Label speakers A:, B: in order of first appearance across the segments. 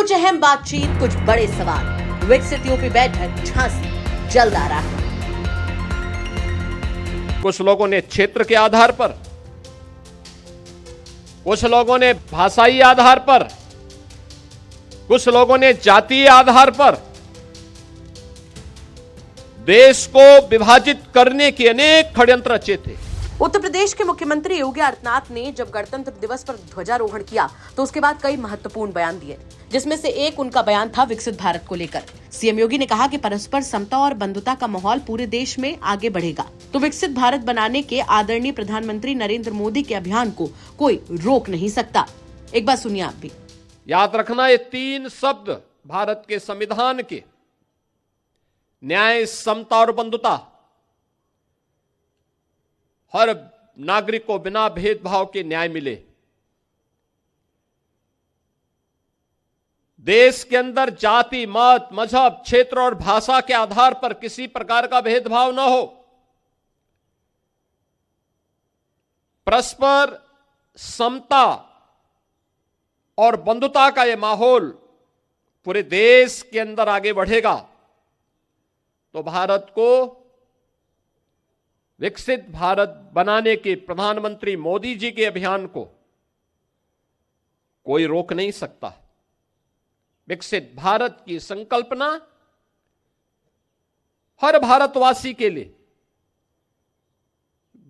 A: कुछ अहम बातचीत, कुछ बड़े सवाल। विकसित यूपी बैठक झांसी जल्द आ रहा है।
B: कुछ लोगों ने क्षेत्र के आधार पर, कुछ लोगों ने भाषाई आधार पर, कुछ लोगों ने जातीय आधार पर देश को विभाजित करने के अनेक षड्यंत्र रचे थे।
A: उत्तर प्रदेश के मुख्यमंत्री योगी आदित्यनाथ ने जब गणतंत्र दिवस पर ध्वजारोहण किया तो उसके बाद कई महत्वपूर्ण बयान दिए, जिसमें से एक उनका बयान था विकसित भारत को लेकर। सीएम योगी ने कहा कि परस्पर समता और बंधुता का माहौल पूरे देश में आगे बढ़ेगा तो विकसित भारत बनाने के आदरणीय प्रधानमंत्री नरेंद्र मोदी के अभियान को कोई रोक नहीं सकता। एक बात सुनिए आप भी।
B: याद रखना, ये तीन शब्द भारत के संविधान के, न्याय, समता और बंधुता, हर नागरिक को बिना भेदभाव के न्याय मिले, देश के अंदर जाति, मत, मजहब, क्षेत्र और भाषा के आधार पर किसी प्रकार का भेदभाव न हो, परस्पर समता और बंधुता का यह माहौल पूरे देश के अंदर आगे बढ़ेगा तो भारत को विकसित भारत बनाने के प्रधानमंत्री मोदी जी के अभियान को कोई रोक नहीं सकता। विकसित भारत की संकल्पना हर भारतवासी के लिए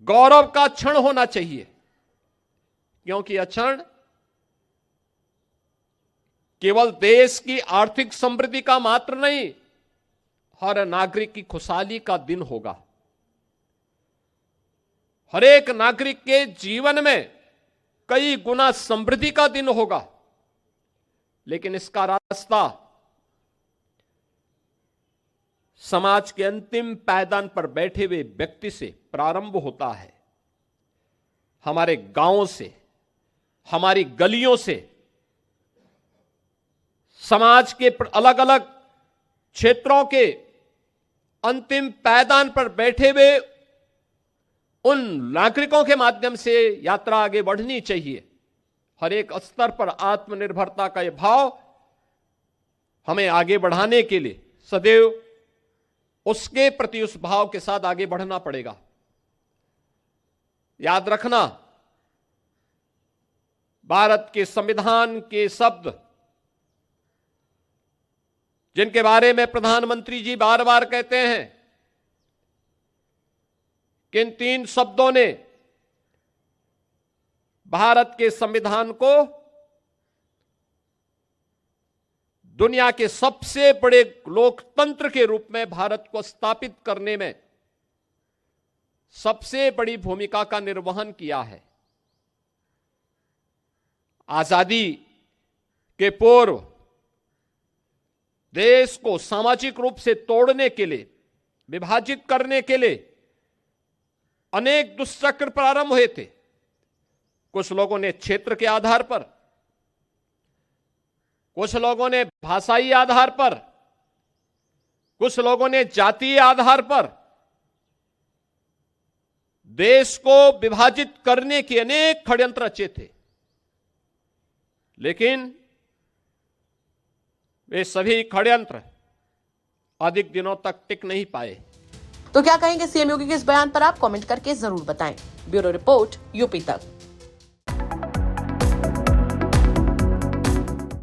B: गौरव का क्षण होना चाहिए, क्योंकि यह क्षण केवल देश की आर्थिक समृद्धि का मात्र नहीं, हर नागरिक की खुशहाली का दिन होगा। हर एक नागरिक के जीवन में कई गुना समृद्धि का दिन होगा, लेकिन इसका रास्ता समाज के अंतिम पायदान पर बैठे हुए व्यक्ति से प्रारंभ होता है। हमारे गांवों से, हमारी गलियों से, समाज के अलग अलग क्षेत्रों के अंतिम पायदान पर बैठे हुए उन नागरिकों के माध्यम से यात्रा आगे बढ़नी चाहिए। हर एक स्तर पर आत्मनिर्भरता का यह भाव हमें आगे बढ़ाने के लिए सदैव उसके प्रति उस भाव के साथ आगे बढ़ना पड़ेगा। याद रखना, भारत के संविधान के शब्द जिनके बारे में प्रधानमंत्री जी बार बार कहते हैं कि इन तीन शब्दों ने भारत के संविधान को दुनिया के सबसे बड़े लोकतंत्र के रूप में भारत को स्थापित करने में सबसे बड़ी भूमिका का निर्वहन किया है। आजादी के पूर्व देश को सामाजिक रूप से तोड़ने के लिए, विभाजित करने के लिए अनेक दुष्चक्र प्रारंभ हुए थे। कुछ लोगों ने क्षेत्र के आधार पर, कुछ लोगों ने भाषाई आधार पर, कुछ लोगों ने जातीय आधार पर देश को विभाजित करने के अनेक षड्यंत्र रचे थे, लेकिन वे सभी षड्यंत्र अधिक दिनों तक टिक नहीं पाए।
A: तो क्या कहेंगे सीएम योगी के इस बयान पर? आप कमेंट करके जरूर बताएं। ब्यूरो रिपोर्ट, यूपी तक।